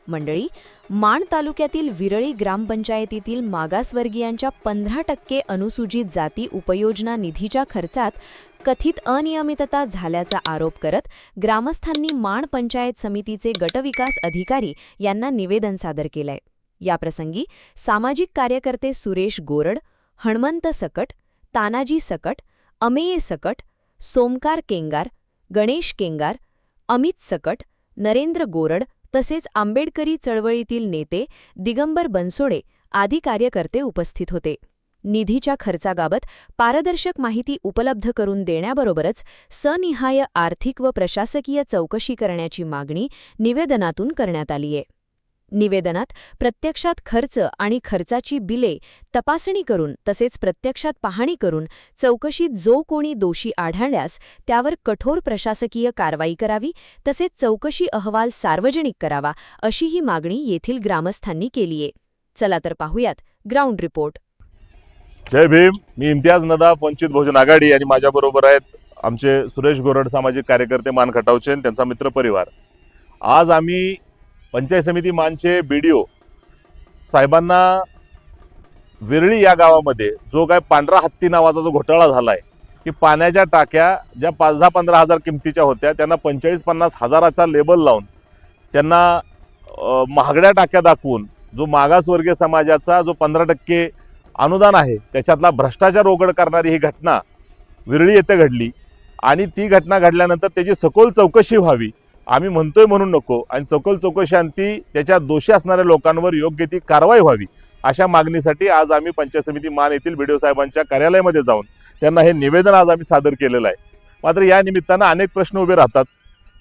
मंडळी, माण तालुक्यातील विरळी ग्रामपंचायतीतील मागासवर्गीयांच्या 15% अनुसूचित जाती उपयोजना निधीच्या खर्चात कथित अनियमितता झाल्याचा आरोप करत ग्रामस्थांनी माण पंचायत समितीचे गटविकास अधिकारी यांना निवेदन सादर केलंय। याप्रसंगी सामाजिक कार्यकर्ते सुरेश गोरड, हणमंत सकट, तानाजी सकट, अमेय सकट, सोमकार केंगार, गणेश केंगार, अमित सकट, नरेंद्र गोरड तसेच आंबेडकरी चळवळीतील नेते दिगंबर बनसोडे आदी कार्यकर्ते उपस्थित होते। निधीच्या खर्चाबाबत पारदर्शक माहिती उपलब्ध करून देण्याबरोबरच सनिहाय आर्थिक व प्रशासकीय चौकशी करण्याची मागणी निवेदनातून करण्यात आलीय। निवेदनात प्रत्यक्षात खर्च आणि खर्चाची बिले तपासणी करून तसेच प्रत्यक्षात पाहणी करून चौकशीत जो कोणी दोषी आढळल्यास त्यावर कठोर प्रशासकीय कारवाई करावी तसेच चौकशी अहवाल सार्वजनिक करावा अशी ही मागणी येथील ग्रामस्थांनी केलीये। चला तर पाहूयात ग्राउंड रिपोर्ट। जय भीम। मी इम्तियाज नदाफ, वंचित बहुजन आघाडी आणि माझ्याबरोबर आहेत आमचे सुरेश गोरड, सामाजिक कार्यकर्ते मान खटावचे आणि त्यांचा मित्र परिवार। आज आम्ही पंचायत समिती मानचे बीडीओ साहेबांना विरळी या गावामध्ये जो काय पांढरा हत्ती नावाचा जो घोटाळा झालाय की पाण्याच्या टाक्या ज्या 5-10-15 हजार किमतीच्या होत्या त्यांना 45-50 हजाराचा लेबल लावून त्यांना महागड्या टाक्या दाखवून जो मागासवर्गीय समाजाचा जो 15% अनुदान आहे त्याच्यातला भ्रष्टाचार उघड करणारी ही घटना विरळी येथे घडली आणि ती घटना घडल्यानंतर त्याची सखोल चौकशी व्हावी। आम्ही म्हणतोय म्हणून नको, आणि सखोल चौकशांती त्याच्या दोषी असणाऱ्या लोकांवर योग्य ती कारवाई व्हावी अशा मागणीसाठी आज आम्ही पंचायत समिती मान येथील बीडीओ साहेबांच्या कार्यालयामध्ये जाऊन त्यांना हे निवेदन आज आम्ही सादर केलेलं आहे। मात्र या निमित्तानं अनेक प्रश्न उभे राहतात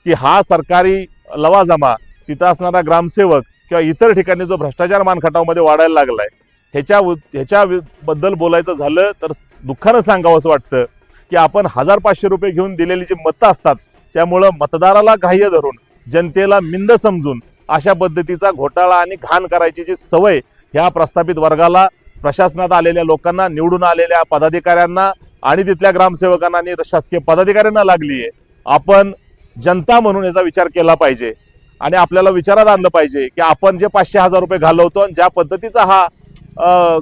की हा सरकारी लवाजमा, तिथं असणारा ग्रामसेवक किंवा इतर ठिकाणी जो भ्रष्टाचार मानखटावमध्ये वाढायला लागलाय ह्याच्याबद्दल बोलायचं झालं तर दुःखानं सांगावं असं वाटतं की आपण 1000-500 रुपये घेऊन दिलेली जी मतं असतात त्यामुळं मतदाराला ग्राह्य धरून जनतेला मिंद समजून अशा पद्धतीचा घोटाळा आणि घाण करायची जी सवय ह्या प्रस्थापित वर्गाला, प्रशासनात आलेल्या लोकांना, निवडून आलेल्या पदाधिकाऱ्यांना आणि तिथल्या ग्रामसेवकांना आणि शासकीय पदाधिकाऱ्यांना लागली आहे। आपण जनता म्हणून याचा विचार केला पाहिजे आणि आपल्याला विचारात आणलं पाहिजे की आपण जे 500-1000 रुपये घालवतो आणि ज्या पद्धतीचा हा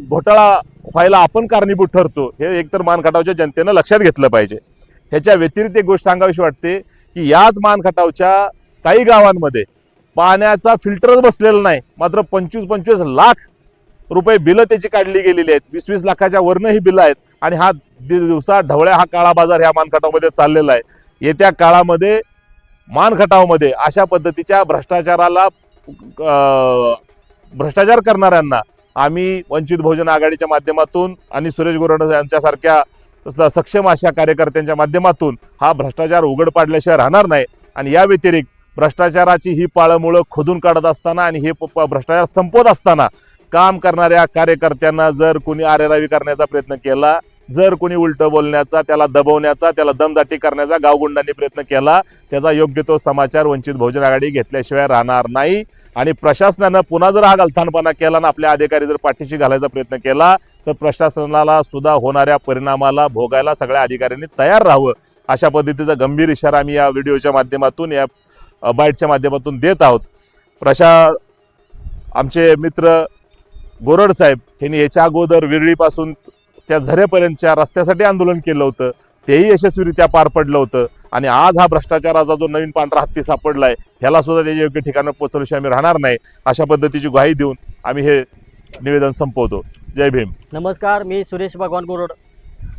घोटाळा व्हायला आपण कारणीभूत ठरतो हे एकतर मानखटावच्या जनतेनं लक्षात घेतलं पाहिजे। ह्याच्या व्यतिरिक्त एक गोष्ट सांगावीशी वाटते की याच मानखटावच्या काही गावांमध्ये पाण्याचा फिल्टरच बसलेला नाही, मात्र 25-25 लाख रुपये बिलं त्याची काढली गेलेली आहेत। 20-20 लाखाच्या वरनं ही बिलं आहेत आणि हा दिवसा ढवळ्या हा काळा बाजार ह्या मानखटावमध्ये चाललेला आहे। येत्या काळामध्ये मानखटावमध्ये अशा पद्धतीच्या भ्रष्टाचार करणाऱ्यांना आम्ही वंचित बहुजन आघाडीच्या माध्यमातून आणि सुरेश गोरड यांच्यासारख्या सक्षम अशा कार्यकर्त्यांच्या माध्यमातून हा भ्रष्टाचार उघड पाडल्याशिवाय राहणार नाही। आणि या व्यतिरिक्त भ्रष्टाचाराची ही पाळंमुळं खोदून काढत असताना आणि हे भ्रष्टाचार संपवत असताना काम करणाऱ्या कार्यकर्त्यांना जर कोणी आरेरावी करण्याचा प्रयत्न केला, जर कोणी उलटं बोलण्याचा, त्याला दबवण्याचा, त्याला दमदाटी करण्याचा गावगुंडांनी प्रयत्न केला, त्याचा योग्य तो समाचार वंचित बहुजन आघाडी घेतल्याशिवाय राहणार नाही। आणि प्रशासनानं पुन्हा जर हा गलथानपणा केला ना आपल्या अधिकारी जर पाठीशी घालायचा प्रयत्न केला तर प्रशासनाला सुद्धा होणाऱ्या परिणामाला भोगायला सगळ्या अधिकाऱ्यांनी तयार राहावं अशा पद्धतीचा गंभीर इशारा आम्ही या व्हिडिओच्या माध्यमातून, या बाईटच्या माध्यमातून देत आहोत। आमचे मित्र गोरड साहेब यांनी याच्या अगोदर विरळीपासून त्या झऱ्यापर्यंतच्या रस्त्यासाठी आंदोलन केलं होतं, तेही यशस्वीरित्या पार पडलं होतं। आणि आज हा भ्रष्टाचाराचा जो नवीन पांढरा हत्ती सापडलाय ह्याला सुद्धा त्याच्या योग्य ठिकाणी पोहोचल्याशिवाय आम्ही राहणार नाही अशा पद्धतीची ग्वाही देऊन आम्ही हे निवेदन संपवतो। जय भीम। नमस्कार, मी सुरेश भगवान गोरड।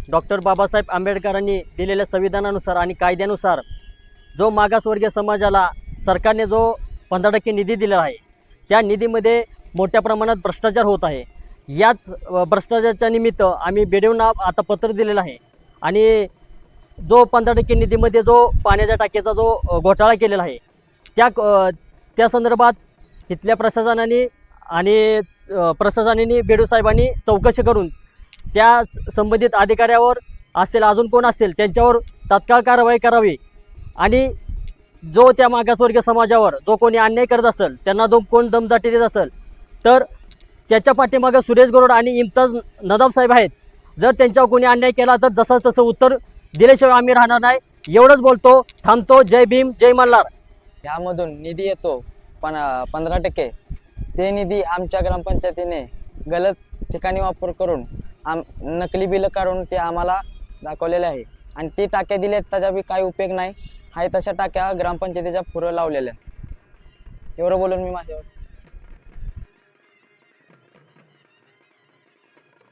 डॉक्टर बाबासाहेब आंबेडकरांनी दिलेल्या संविधानानुसार आणि कायद्यानुसार जो मागासवर्गीय समाजाला सरकारने जो 15% निधी दिला आहे त्या निधीमध्ये मोठ्या प्रमाणात भ्रष्टाचार होत आहे। याच भ्रष्टाचाराच्या निमित्त आम्ही बीडीओंना आता पत्र दिलेलं आहे आणि जो 15% निधीमध्ये जो पाण्याच्या टाकीचा जो घोटाळा केलेला आहे त्या संदर्भात इथल्या प्रशासनाने बीडीओ साहेबांनी चौकशी करून त्या संबंधित अधिकाऱ्यावर असेल, अजून कोण असेल त्यांच्यावर तात्काळ कारवाई करावी आणि जो त्या मागासवर्गीय समाजावर जो कोणी अन्याय करत असेल, त्यांना कोण दमदाटी देत असेल तर त्याच्या पाठीमागं सुरेश गोरड आणि इम्तियाज नदाफ साहेब आहेत। जर त्यांच्यावर कोणी अन्याय केला तर जसं तसं उत्तर दिल्याशिवाय आम्ही राहणार नाही। एवढंच बोलतो, थांबतो। जय भीम, जय मल्हार। यामधून निधी येतो 15% ते निधी आमच्या ग्रामपंचायतीने गलत ठिकाणी वापर करून नकली बिलं काढून ते आम्हाला दाखवलेले आहे आणि ते टाक्या दिल्यात त्याचा बी काही उपयोग नाही. आहे तशा टाक्या ग्रामपंचायतीच्या पुढं लावलेल्या. एवढं बोलून मी माझ्यावर